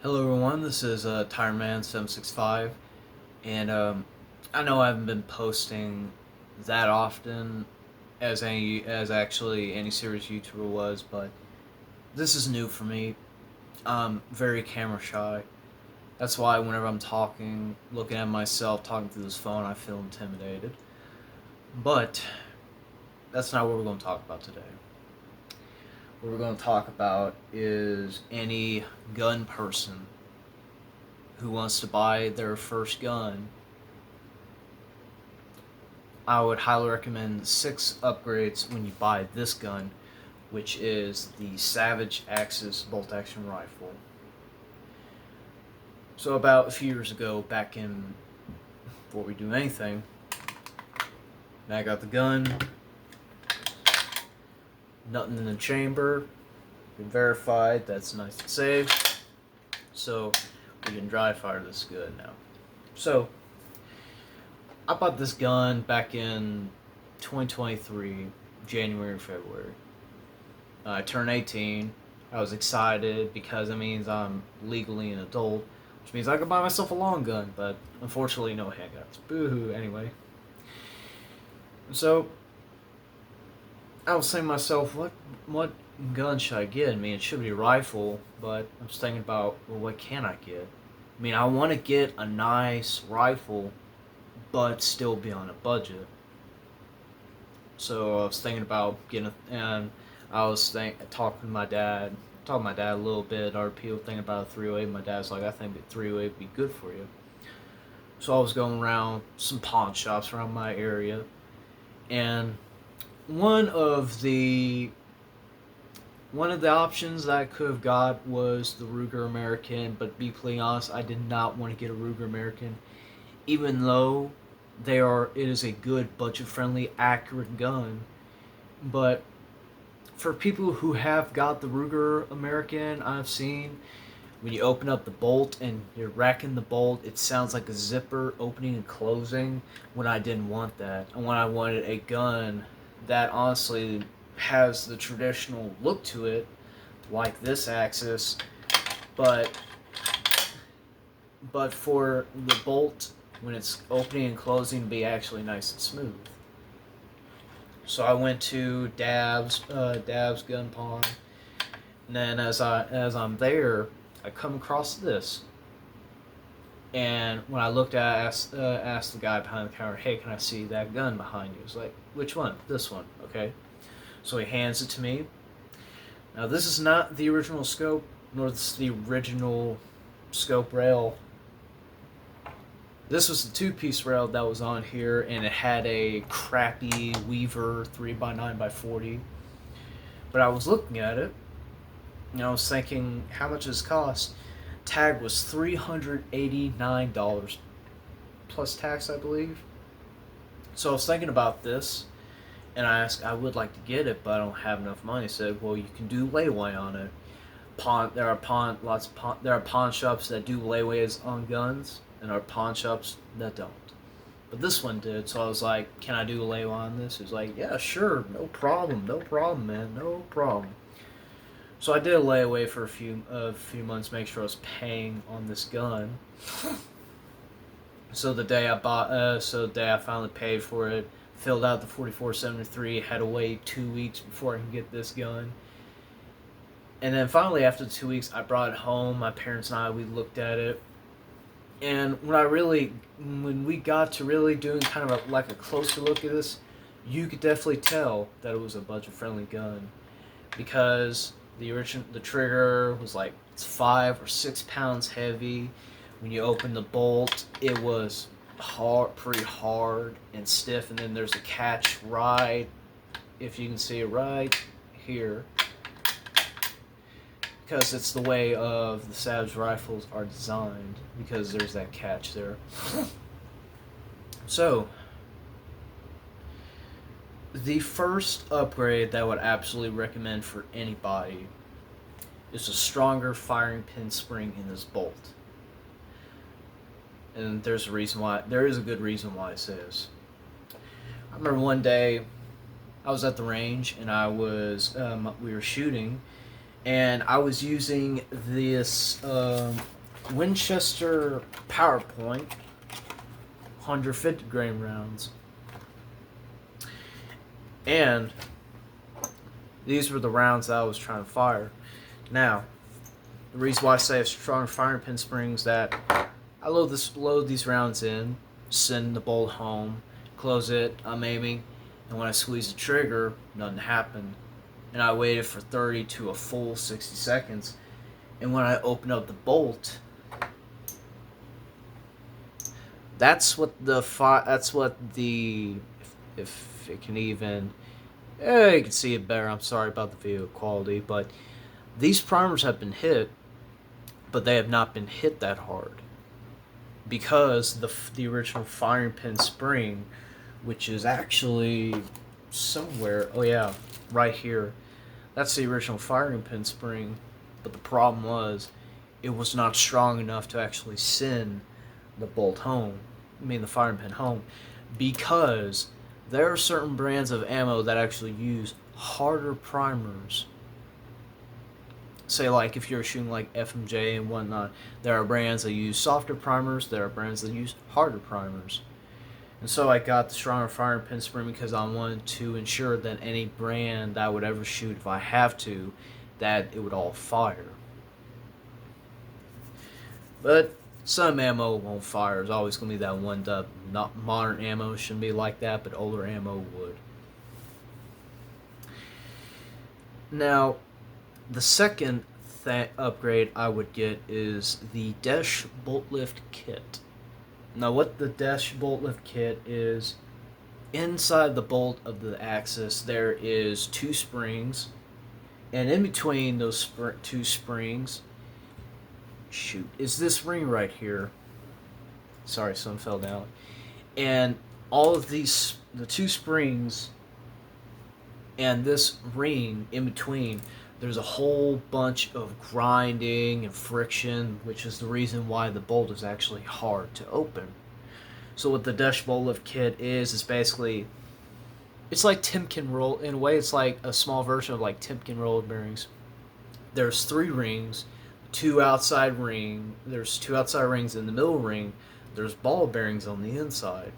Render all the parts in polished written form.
Hello everyone, this is TireMan765, and I know I haven't been posting that often as actually any serious YouTuber was, but this is new for me. I'm very camera shy. That's why whenever I'm talking, looking at myself, talking through this phone, I feel intimidated. But that's not what we're going to talk about today. What we're going to talk about is any gun person who wants to buy their first gun. I would highly recommend 6 upgrades when you buy this gun, which is the Savage Axis bolt action rifle. So about a few years ago, back in before we do anything, I got the gun, nothing in the chamber, been verified, that's nice and safe. So we can dry fire this good now. So I bought this gun back in 2023, January or February. I turned 18. I was excited because it means I'm legally an adult, which means I could buy myself a long gun, but unfortunately no handguns. Boo-hoo, anyway. So I was saying to myself, what gun should I get? I mean, it should be a rifle, but I was thinking about, well, what can I get? I mean, I want to get a nice rifle, but still be on a budget. So I was thinking about and I was talking to my dad, a little bit. Our people thinking about a 308. My dad's like, I think a 308 would be good for you. So I was going around some pawn shops around my area, and one of the one of the options that I could have got was the Ruger American. But to be completely honest, I did not want to get a Ruger American, even though it is a good budget-friendly, accurate gun. But for people who have got the Ruger American, I've seen when you open up the bolt and you're racking the bolt, it sounds like a zipper opening and closing. When I didn't want that, and when I wanted a gun that honestly has the traditional look to it, like this Axis, but for the bolt when it's opening and closing to be actually nice and smooth. So I went to Dab's Gun Pawn, and then as I'm there, I come across this. And when I looked at, asked the guy behind the counter, "Hey, can I see that gun behind you?" He's like, "Which one?" "This one." "Okay." So he hands it to me. Now this is not the original scope, nor is the original scope rail. This was the 2-piece rail that was on here, and it had a crappy Weaver 3x9x40. But I was looking at it, and I was thinking, how much does it cost? Tag was $389 plus tax, I believe. So I was thinking about this, and I asked, I would like to get it, but I don't have enough money. He said, well, you can do layaway on it. There are pawn shops that do layaways on guns, and there are pawn shops that don't. But this one did, so I was like, can I do a layaway on this? He was like, yeah, sure, no problem, man, no problem. So I did a layaway for a few months, make sure I was paying on this gun. So the day I finally paid for it, filled out the 4473, had to wait 2 weeks before I can get this gun. And then finally, after 2 weeks, I brought it home. My parents and I, we looked at it. And when we got to really doing kind of like a closer look at this, you could definitely tell that it was a budget-friendly gun, because the trigger was like, it's 5 or 6 pounds heavy. When you open the bolt, it was pretty hard and stiff, and then there's a catch right, if you can see it right here, because it's the way of the Savage rifles are designed, because there's that catch there. So the first upgrade that I would absolutely recommend for anybody is a stronger firing pin spring in this bolt. And there is a good reason why it says. I remember one day I was at the range, and we were shooting, and I was using this Winchester PowerPoint 150 grain rounds, and these were the rounds that I was trying to fire. Now, the reason why I say a stronger firing pin spring is that I load these rounds in, send the bolt home, close it, I'm aiming, and when I squeeze the trigger, nothing happened. And I waited for 30 to a full 60 seconds, and when I opened up the bolt, that's what the if it can even, you can see it better. I'm sorry about the video quality, but these primers have been hit, but they have not been hit that hard, because the original firing pin spring, which is actually somewhere, oh yeah, right here, that's the original firing pin spring, but the problem was it was not strong enough to actually send the bolt home, the firing pin home, because there are certain brands of ammo that actually use harder primers. Say, like, if you're shooting like FMJ and whatnot, there are brands that use softer primers, there are brands that use harder primers. And so I got the stronger firing pin spring because I wanted to ensure that any brand that I would ever shoot, if I have to, that it would all fire. But some ammo won't fire. There's always going to be that one dub. Not modern ammo shouldn't be like that, but older ammo would. Now, the second upgrade I would get is the Desh Bolt Lift Kit. Now, what the Desh Bolt Lift Kit is, inside the bolt of the axis there is 2 springs, and in between those 2 springs, is this ring right here. Sorry, something fell down. And all of these, the 2 springs and this ring in between, there's a whole bunch of grinding and friction, which is the reason why the bolt is actually hard to open. So what the Desh Bolt Lift Kit is basically, it's like Timken roll. In a way, it's like a small version of like Timken roller bearings. There's 3 rings, 2 outside ring. There's 2 outside rings in the middle ring. There's ball bearings on the inside.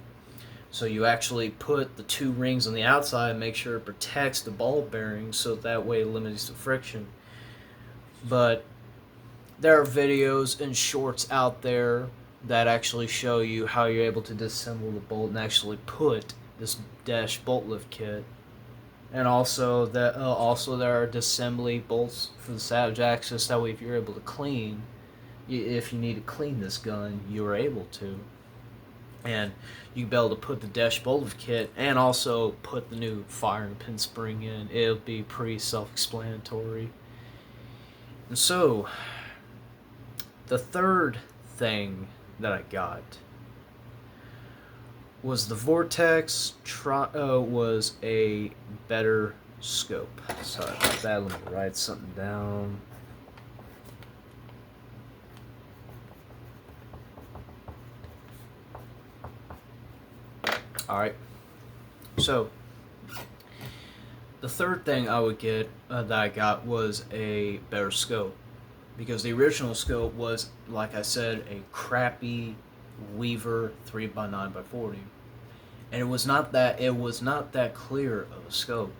So you actually put the 2 rings on the outside and make sure it protects the ball bearings, so that way it limits the friction. But there are videos and shorts out there that actually show you how you're able to disassemble the bolt and actually put this Desh Bolt Lift Kit. And also there are disassembly bolts for the Savage Axis. That way, if you're able to clean, if you need to clean this gun, you're able to. And you'll be able to put the Desh Bolt Lift Kit and also put the new firing pin spring in. It'll be pretty self-explanatory. And so, the third thing that I got was the Vortex was a better scope. Sorry about that, let me write something down. Alright, so the third thing I would get that I got was a better scope, because the original scope was, like I said, a crappy Weaver 3x9x40, and it was not that clear of a scope.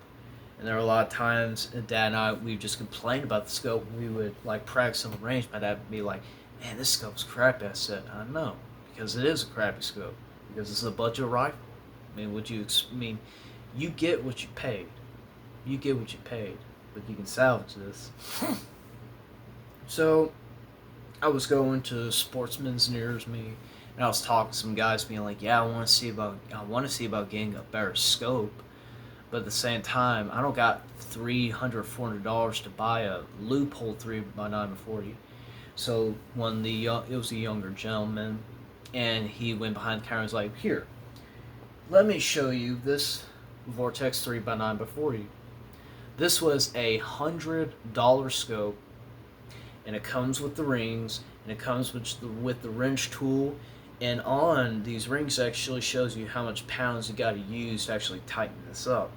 And there were a lot of times Dad and I, we just complained about the scope. We would like practice on the range. My dad would be like, "Man, this scope's crappy." I said, "I know, because it is a crappy scope, because it's a budget rifle. You get what you paid. You get what you paid, but you can salvage this." So, I was going to sportsman's nears me, and I was talking to some guys, being like, "Yeah, I want to see about getting a better scope, but at the same time, I don't got $300, $400 to buy a Loophole 3x9x40." So it was a younger gentleman, and he went behind the counter and was like, "Here, let me show you this Vortex 3x9x40. This was a $100 scope, and it comes with the rings, and it comes with the wrench tool, and on these rings actually shows you how much pounds you got to use to actually tighten this up."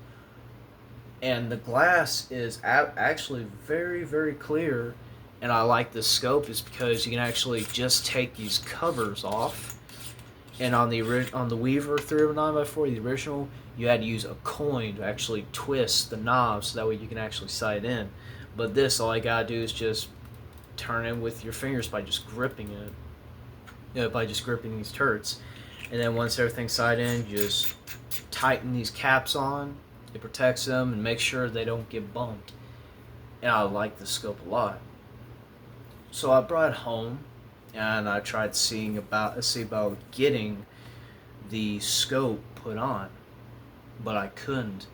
and the glass is actually very, very clear. And I like this scope is because you can actually just take these covers off. And on the Weaver 309x4, the original, you had to use a coin to actually twist the knob so that way you can actually sight in. But this, all I gotta do is just turn it with your fingers by just gripping it, by just gripping these turrets. And then once everything's sight in, you just tighten these caps on. It protects them and makes sure they don't get bumped. And I like the scope a lot. So I brought it home, and I tried see about getting the scope put on, but I couldn't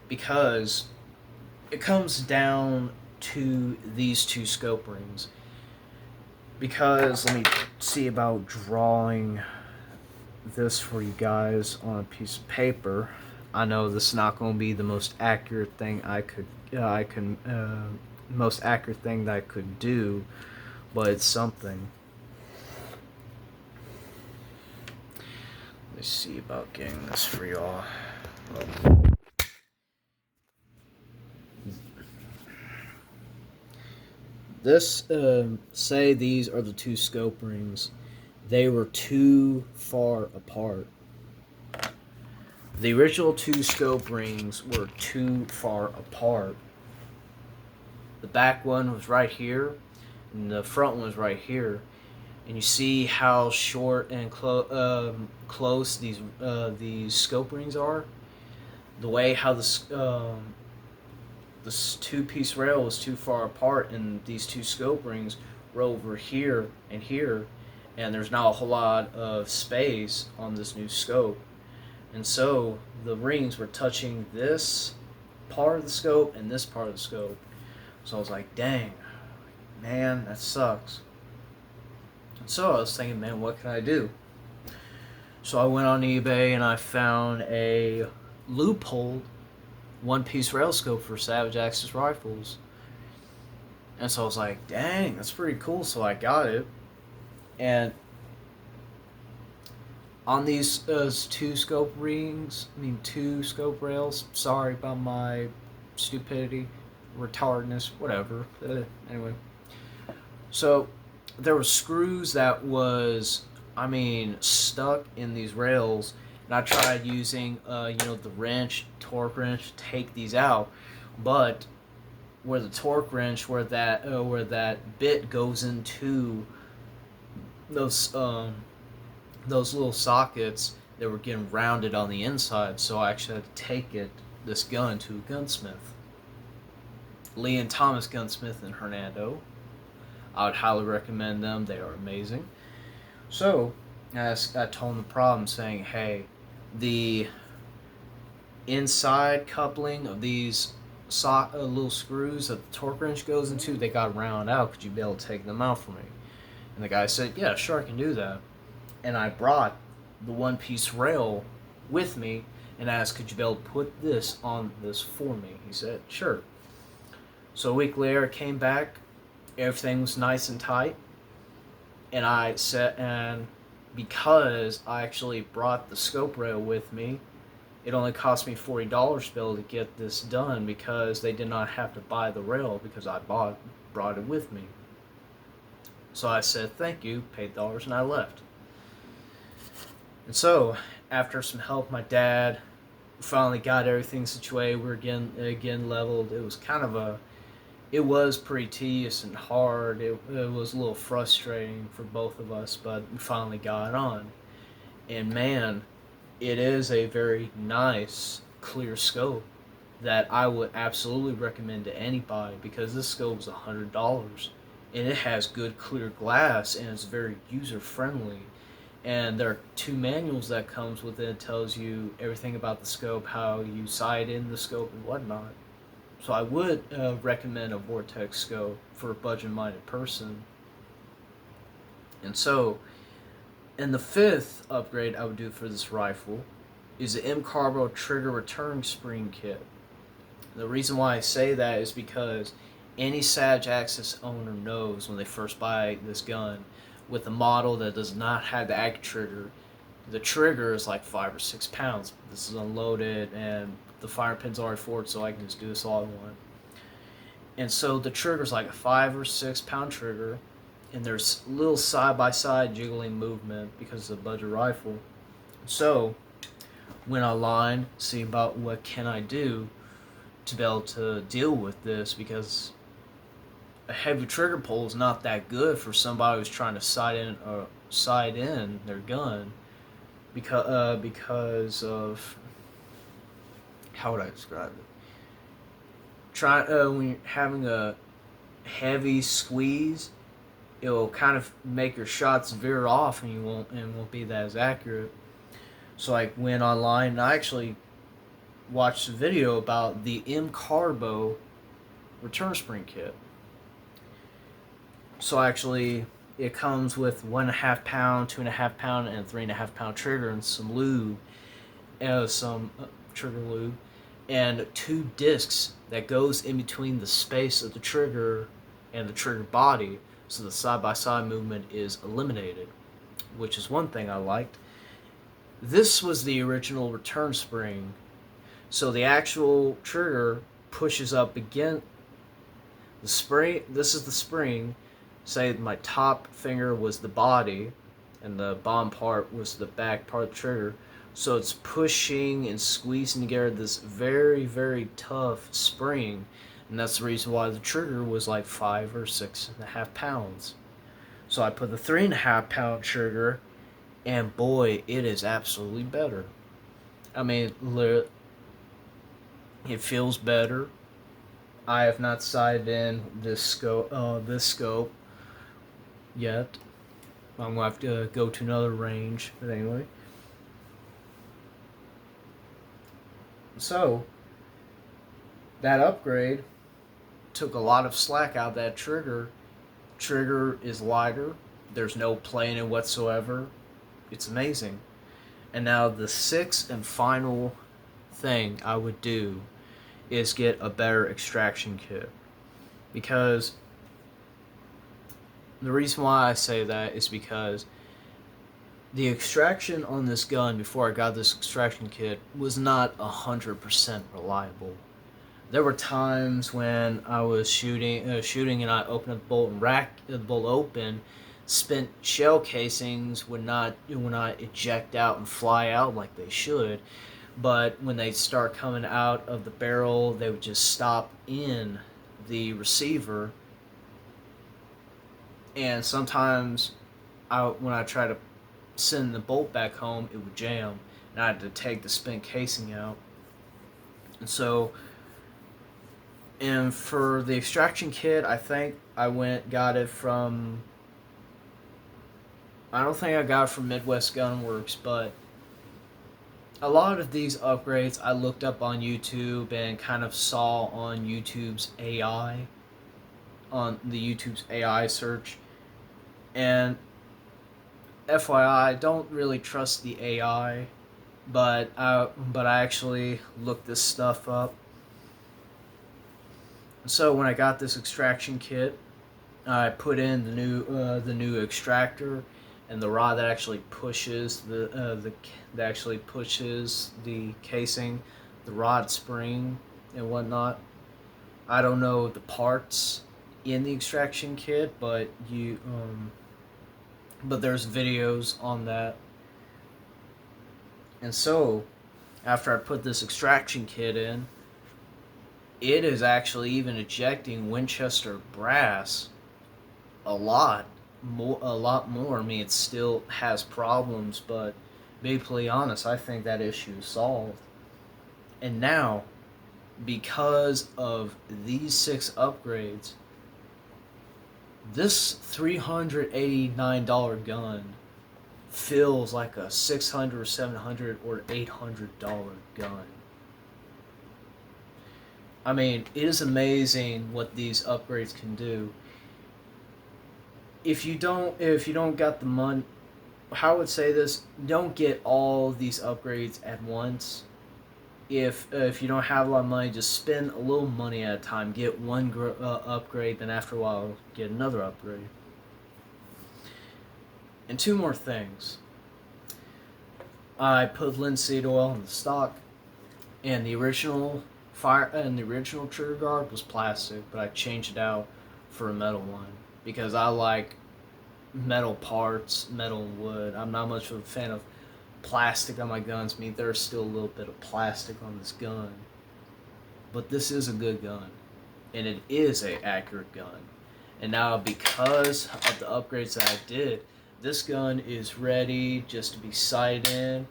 because it comes down to these two scope rings. Because let me see about drawing this for you guys on a piece of paper. I know this is not going to be the most accurate thing most accurate thing that I could do, but it's something. Let's see about getting this for y'all. This, say these are the two scope rings. They were too far apart. The original two scope rings were too far apart. The back one was right here, and the front one was right here. And you see how short and close these scope rings are. The way how this two-piece rail was too far apart, and these two scope rings were over here and here, and there's not a whole lot of space on this new scope. And so the rings were touching this part of the scope and this part of the scope. So I was like, dang, man, that sucks. And so I was thinking, man, what can I do? So I went on eBay and I found a loophole one-piece rail scope for Savage Axis rifles. And so I was like, dang, that's pretty cool. So I got it. And on these two scope rails, sorry about my stupidity, retardedness, whatever. Anyway. So there were screws that was, stuck in these rails. And I tried using, the wrench, torque wrench, to take these out. But where the torque wrench, where that bit goes into those little sockets, they were getting rounded on the inside. So I actually had to take this gun to a gunsmith, Lee and Thomas Gunsmith in Hernando. I would highly recommend them. They are amazing. So I told them the problem, saying, hey, the inside coupling of these little screws that the torque wrench goes into, they got round out. Could you be able to take them out for me? And the guy said, yeah, sure, I can do that. And I brought the one-piece rail with me and asked, could you be able to put this on this for me? He said, sure. So a week later, I came back. Everything was nice and tight. And because I actually brought the scope rail with me, it only cost me $40 to be able to get this done, because they did not have to buy the rail because I brought it with me. So I said thank you, paid dollars, and I left. And so, after some help, my dad finally got everything situated. We were again leveled. It was pretty tedious and hard. It was a little frustrating for both of us, but we finally got on. And man, it is a very nice, clear scope that I would absolutely recommend to anybody, because this scope is $100 and it has good clear glass and it's very user friendly. And there are two manuals that comes with it. It tells you everything about the scope, how you sight in the scope and whatnot. So I would recommend a Vortex scope for a budget-minded person. And so, and the fifth upgrade I would do for this rifle is the M-Carbo trigger return spring kit. The reason why I say that is because any Savage Axis owner knows when they first buy this gun, with a model that does not have the AG trigger, the trigger is like 5 or 6 pounds. This is unloaded, and the fire pin's already forward, so I can just do this all I want. And so the trigger's like a 5 or 6 pound trigger, and there's little side by side jiggling movement because of the budget rifle. So went online, see about what can I do to be able to deal with this, because a heavy trigger pull is not that good for somebody who's trying to sight in their gun, because of, how would I describe it? When you're having a heavy squeeze, it will kind of make your shots veer off, and you won't be that as accurate. So I went online and I actually watched a video about the M-Carbo return spring kit. So actually, it comes with 1.5 pound, 2.5 pound, and 3.5 pound trigger, and some lube, some trigger lube, and 2 discs that goes in between the space of the trigger and the trigger body, so the side by side movement is eliminated, which is one thing I liked. This was the original return spring, so the actual trigger pushes up again. The spring. This is the spring. Say my top finger was the body, and the bottom part was the back part of the trigger. So it's pushing and squeezing together this very, very tough spring, and that's the reason why the trigger was like 5 or 6.5 pounds. So I put the 3.5 pound trigger, and boy, it is absolutely better. I mean, it feels better. I have not sighted in this scope yet. I'm gonna have to go to another range, but anyway. So that upgrade took a lot of slack out of that trigger. Trigger is lighter. There's no playing it whatsoever. It's amazing. And now the sixth and final thing I would do is get a better extraction kit, because the reason why I say that is because the extraction on this gun before I got this extraction kit was not 100% reliable. There were times when I was shooting and I opened up the bolt and racked the bolt open. Spent shell casings would not eject out and fly out like they should, but when they start coming out of the barrel, they would just stop in the receiver. And sometimes, when I try to send the bolt back home, it would jam, and I had to take the spent casing out. And so, and for the extraction kit, I think I got it from, I don't think I got it from Midwest Gunworks, but a lot of these upgrades I looked up on YouTube and kind of saw on YouTube's AI, on the YouTube's AI search. And FYI, don't really trust the AI, but I actually looked this stuff up. So when I got this extraction kit, I put in the new extractor and the rod that actually pushes that actually pushes the casing, the rod spring and whatnot. I don't know the parts in the extraction kit, but but there's videos on that. And so, after I put this extraction kit in, it is actually even ejecting Winchester brass a lot more. I mean, it still has problems, but to be completely honest, I think that issue is solved. And now, because of these 6 upgrades, this $389 gun feels like a $600, $700, or $800 gun. I mean, it is amazing what these upgrades can do. If you don't got the money, how I would say this, don't get all these upgrades at once. If you don't have a lot of money, just spend a little money at a time. Get one upgrade, then after a while, get another upgrade. And 2 more things. I put linseed oil in the stock, And the original fire and the original trigger guard was plastic, but I changed it out for a metal one because I like metal parts, metal and wood. I'm not much of a fan of plastic on my guns. I mean, there's still a little bit of plastic on this gun, but this is a good gun, and it is a accurate gun. And now because of the upgrades that I did, this gun is ready just to be sighted in.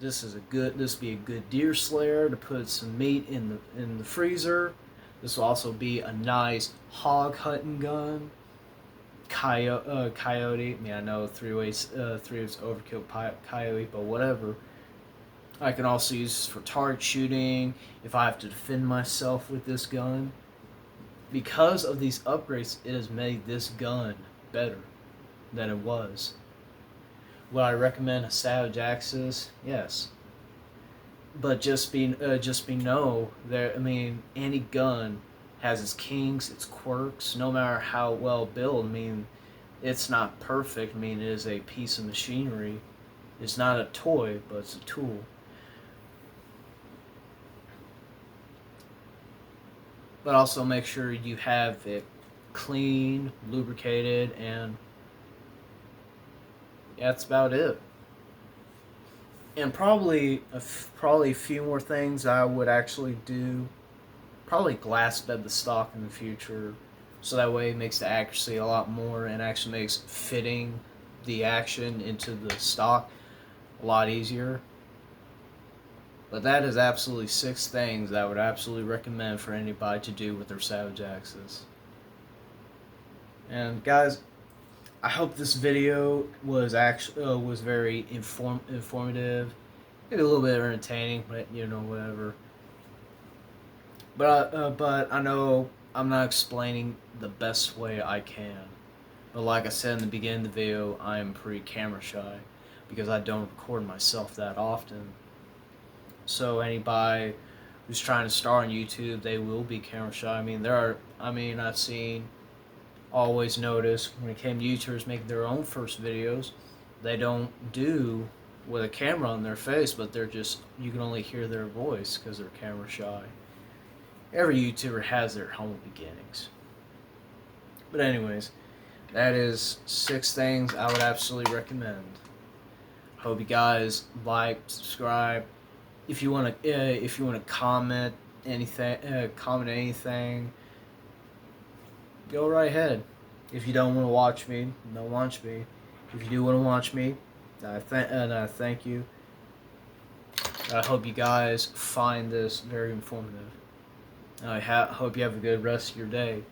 This will be a good deer slayer to put some meat in the freezer. This will also be a nice hog hunting gun. Coyote. I mean, I know three ways overkill coyote, but whatever. I can also use this for target shooting if I have to defend myself with this gun. Because of these upgrades, it has made this gun better than it was. Would I recommend a Savage Axis? Yes. But just be know that, I mean, any gun has its kinks, its quirks. No matter how well built, I mean, it's not perfect. I mean, it is a piece of machinery. It's not a toy, but it's a tool. But also make sure you have it clean, lubricated, and yeah, that's about it. And probably a few more things I would actually do. Probably glass bed the stock in the future, so that way it makes the accuracy a lot more and actually makes fitting the action into the stock a lot easier. But that is absolutely 6 things that I would absolutely recommend for anybody to do with their Savage Axis. And guys, I hope this video was was very informative, maybe a little bit entertaining, but whatever. But I know I'm not explaining the best way I can. But like I said in the beginning of the video, I am pretty camera shy because I don't record myself that often. So anybody who's trying to start on YouTube, they will be camera shy. I've seen, always noticed when it came to YouTubers making their own first videos, they don't do with a camera on their face, but you can only hear their voice because they're camera shy. Every YouTuber has their humble beginnings. But anyways, that is 6 things I would absolutely recommend. Hope you guys like, subscribe. If you want to comment anything, go right ahead. If you don't want to watch me, don't watch me. If you do want to watch me, I thank you. I hope you guys find this very informative. I hope you have a good rest of your day.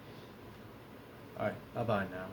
Alright, bye-bye now.